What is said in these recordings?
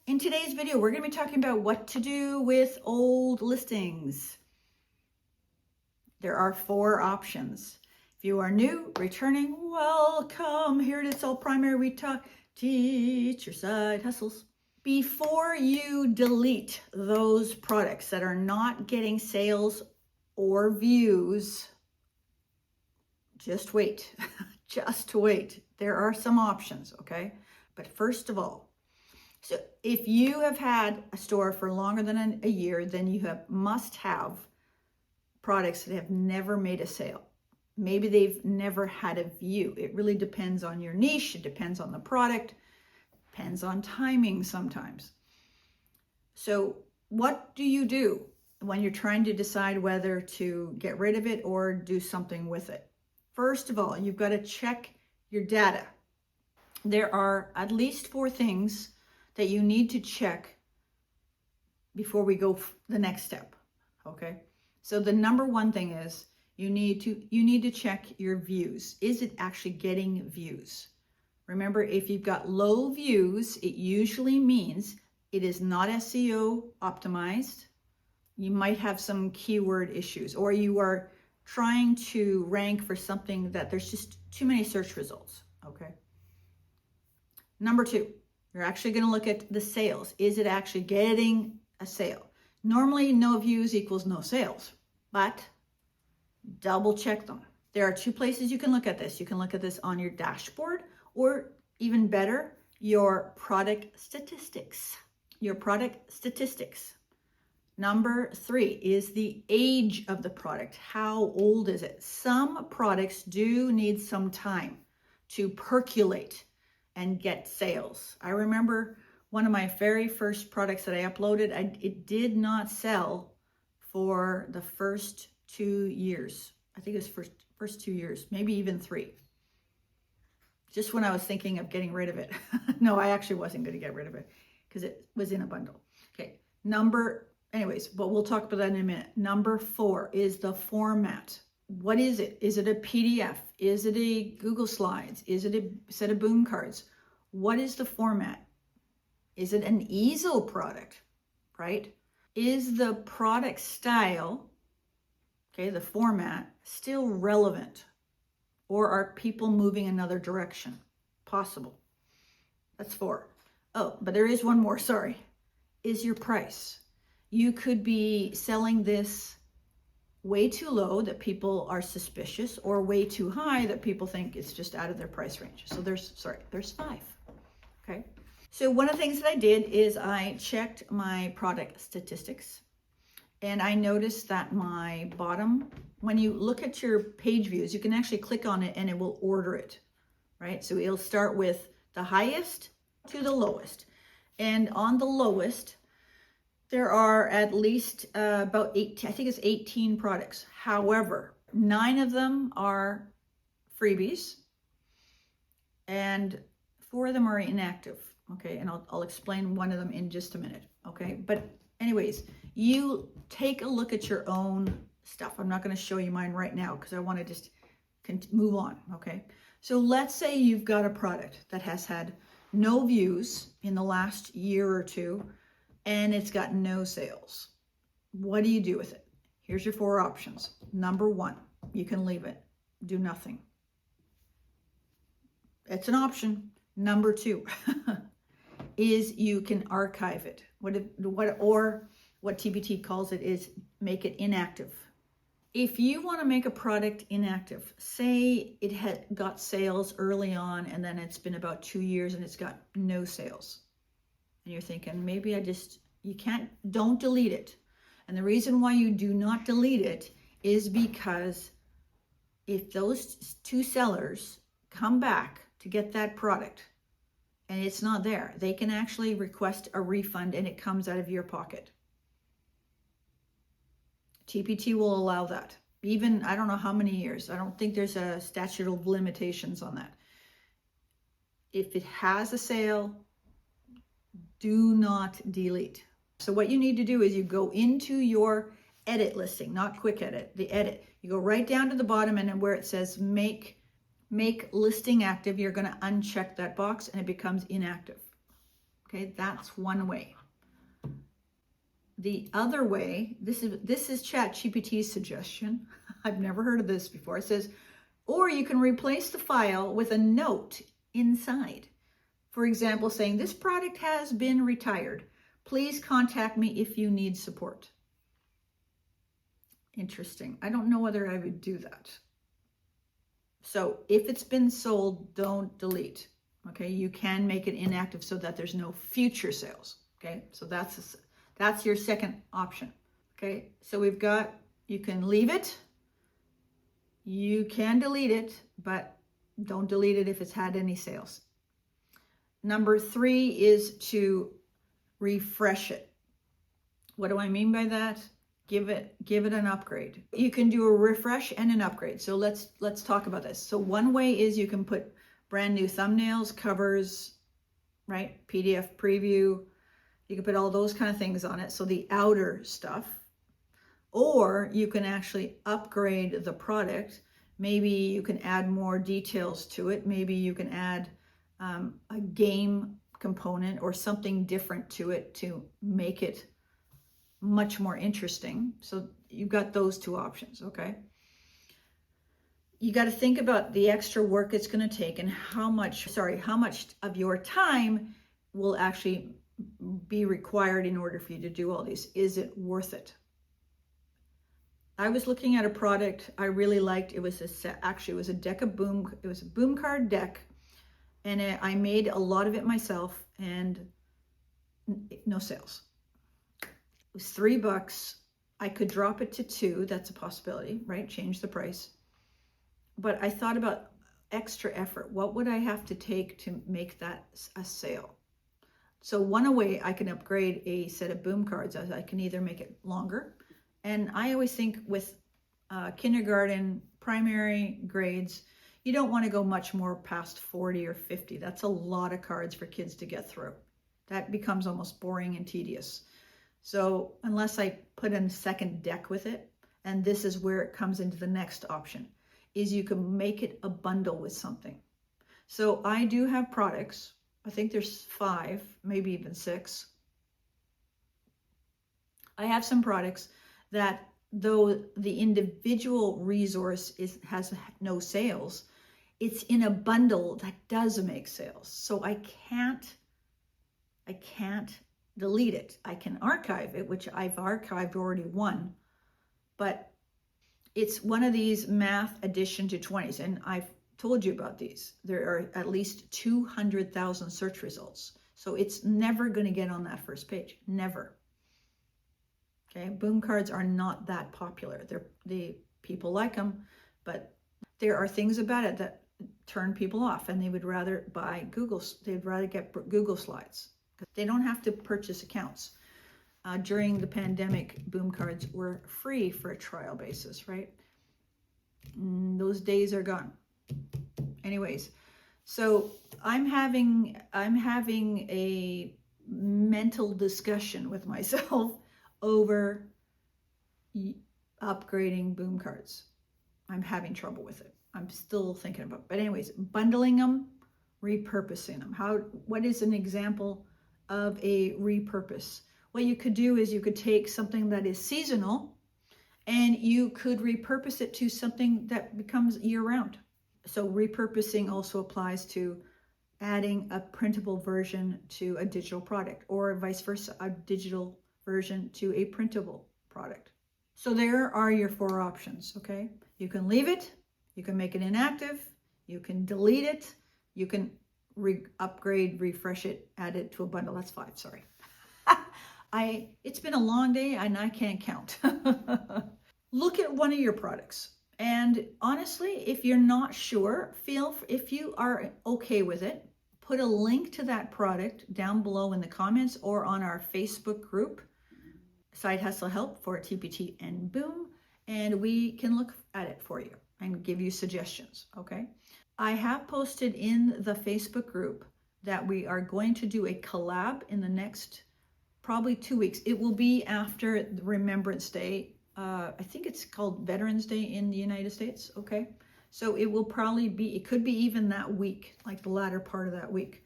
In today's video, we're going to be talking about what to do with old listings. There are 4 options. If you are new, returning, welcome. Here it is, all primary. We talk, teach your side hustles. Before you delete those products that are not getting sales or views, just wait. Just wait. There are some options, okay? But first of all, so if you have had a store for longer than a year, then you must have products that have never made a sale. Maybe they've never had a view. It really depends on your niche. It depends on the product. Depends on timing sometimes. So what do you do when you're trying to decide whether to get rid of it or do something with it? First of all, you've got to check your data. There are at least 4 things that you need to check before we go the next step, okay? So the number 1 thing is you need to check your views. Is it actually getting views? Remember, if you've got low views, it usually means it is not SEO optimized. You might have some keyword issues, or you are trying to rank for something that there's just too many search results, okay? Number 2, you're actually going to look at the sales. Is it actually getting a sale? Normally, no views equals no sales, but double check them. There are 2 places you can look at this. You can look at this on your dashboard, or even better, your product statistics. Your product statistics. Number 3 is the age of the product. How old is it? Some products do need some time to percolate and get sales. I remember one of my very first products that I uploaded, it did not sell for the first 2 years. I think it was first 2 years, maybe even 3. Just when I was thinking of getting rid of it. No, I actually wasn't going to get rid of it because it was in a bundle. Okay, anyways, but we'll talk about that in a minute. Number 4 is the format. What is it? Is it a PDF? Is it a Google Slides? Is it a set of boom cards? What is the format? Is it an easel product, right? Is the product style, okay, the format, still relevant? Or are people moving another direction? Possible. That's 4. Oh, but there is one more, sorry. Is your price. You could be selling this way too low that people are suspicious, or way too high that people think it's just out of their price range. So there's 5. Okay. So one of the things that I did is I checked my product statistics, and I noticed that my bottom, when you look at your page views, you can actually click on it and it will order it, right? So it'll start with the highest to the lowest. And on the lowest, there are at least about 18, I think it's 18 products. However, 9 of them are freebies and 4 of them are inactive. Okay, and I'll explain one of them in just a minute. Okay, but anyways, you take a look at your own stuff. I'm not going to show you mine right now because I want to just move on. Okay, so let's say you've got a product that has had no views in the last year or 2, and it's got no sales. What do you do with it? Here's your 4 options. Number 1, you can leave it. Do nothing. It's an option. Number 2 is you can archive it. What TPT calls it is make it inactive. If you want to make a product inactive, say it had got sales early on and then it's been about 2 years and it's got no sales. And you're thinking, maybe don't delete it. And the reason why you do not delete it is because if those 2 sellers come back to get that product and it's not there, they can actually request a refund and it comes out of your pocket. TPT will allow that. Even, I don't know how many years. I don't think there's a statute of limitations on that. If it has a sale, do not delete. So what you need to do is you go into your edit listing, not quick edit, the edit. You go right down to the bottom, and then where it says make listing active, you're going to uncheck that box and it becomes inactive. Okay, that's one way. The other way, this is ChatGPT's suggestion. I've never heard of this before. It says, or you can replace the file with a note inside. For example, saying, this product has been retired. Please contact me if you need support. Interesting. I don't know whether I would do that. So if it's been sold, don't delete. Okay, you can make it inactive so that there's no future sales. Okay, so that's your second option. Okay, so we've got, you can leave it, you can delete it, but don't delete it if it's had any sales. Number 3 is to refresh it. What do I mean by that? Give it an upgrade. You can do a refresh and an upgrade. So let's talk about this. So one way is you can put brand new thumbnails, covers, right? PDF preview. You can put all those kind of things on it. So the outer stuff. Or you can actually upgrade the product. Maybe you can add more details to it. Maybe you can add a game component or something different to it to make it much more interesting. So you've got those two options, okay? You got to think about the extra work it's going to take and how much of your time will actually be required in order for you to do all these. Is it worth it? I was looking at a product I really liked. It was it was a deck of it was a boom card deck, and I made a lot of it myself, and no sales. It was $3. I could drop it to $2. That's a possibility, right? Change the price. But I thought about extra effort. What would I have to take to make that a sale? So one way I can upgrade a set of boom cards is I can either make it longer. And I always think with kindergarten, primary grades, you don't want to go much more past 40 or 50. That's a lot of cards for kids to get through. That becomes almost boring and tedious. So unless I put in a second deck with it, and this is where it comes into the next option, is you can make it a bundle with something. So I do have products. I think there's 5, maybe even 6. I have some products that, though the individual resource has no sales, it's in a bundle that does make sales. So I can't delete it. I can archive it, which I've archived already one, but it's one of these math addition to 20s. And I've told you about these. There are at least 200,000 search results. So it's never going to get on that first page. Never. Okay. Boom cards are not that popular. The people like them, but there are things about it that turn people off, and they would rather buy they'd rather get Google Slides. They don't have to purchase accounts. During the pandemic, boom cards were free for a trial basis, right? Those days are gone. Anyways, so I'm having a mental discussion with myself over upgrading boom cards. I'm having trouble with it. I'm still thinking about it. But anyways, bundling them, repurposing them. What is an example of a repurpose? What you could do is you could take something that is seasonal and you could repurpose it to something that becomes year-round. So repurposing also applies to adding a printable version to a digital product, or vice versa, a digital version to a printable product. So there are your 4 options, okay? You can leave it, you can make it inactive, you can delete it, you can upgrade, refresh it, add it to a bundle. That's 5, sorry. It's been a long day and I can't count. Look at one of your products. And honestly, if you're not sure, if you are okay with it, put a link to that product down below in the comments or on our Facebook group, Side Hustle Help for TPT and Boom, and we can look at it for you and give you suggestions, okay? I have posted in the Facebook group that we are going to do a collab in the next probably 2 weeks. It will be after the Remembrance Day. I think it's called Veterans Day in the United States, okay? So it will probably be, it could be even that week, like the latter part of that week.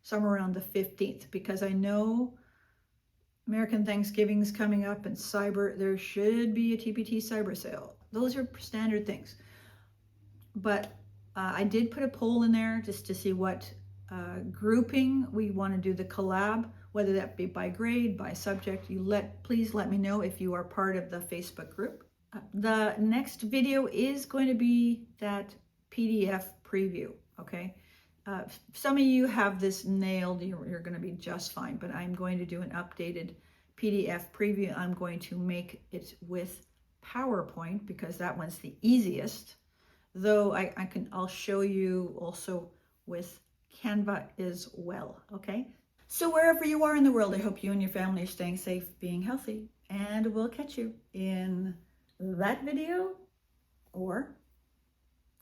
somewhere around the 15th, because I know American Thanksgiving's coming up and there should be a TPT cyber sale. Those are standard things. But I did put a poll in there just to see what grouping we want to do the collab, whether that be by grade, by subject. Please let me know if you are part of the Facebook group. The next video is going to be that PDF preview, okay? Some of you have this nailed, you're going to be just fine, but I'm going to do an updated PDF preview. I'm going to make it with PowerPoint because that one's the easiest, though I'll show you also with Canva as well, okay? So wherever you are in the world, I hope you and your family are staying safe, being healthy, and we'll catch you in that video or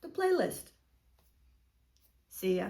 the playlist. See ya.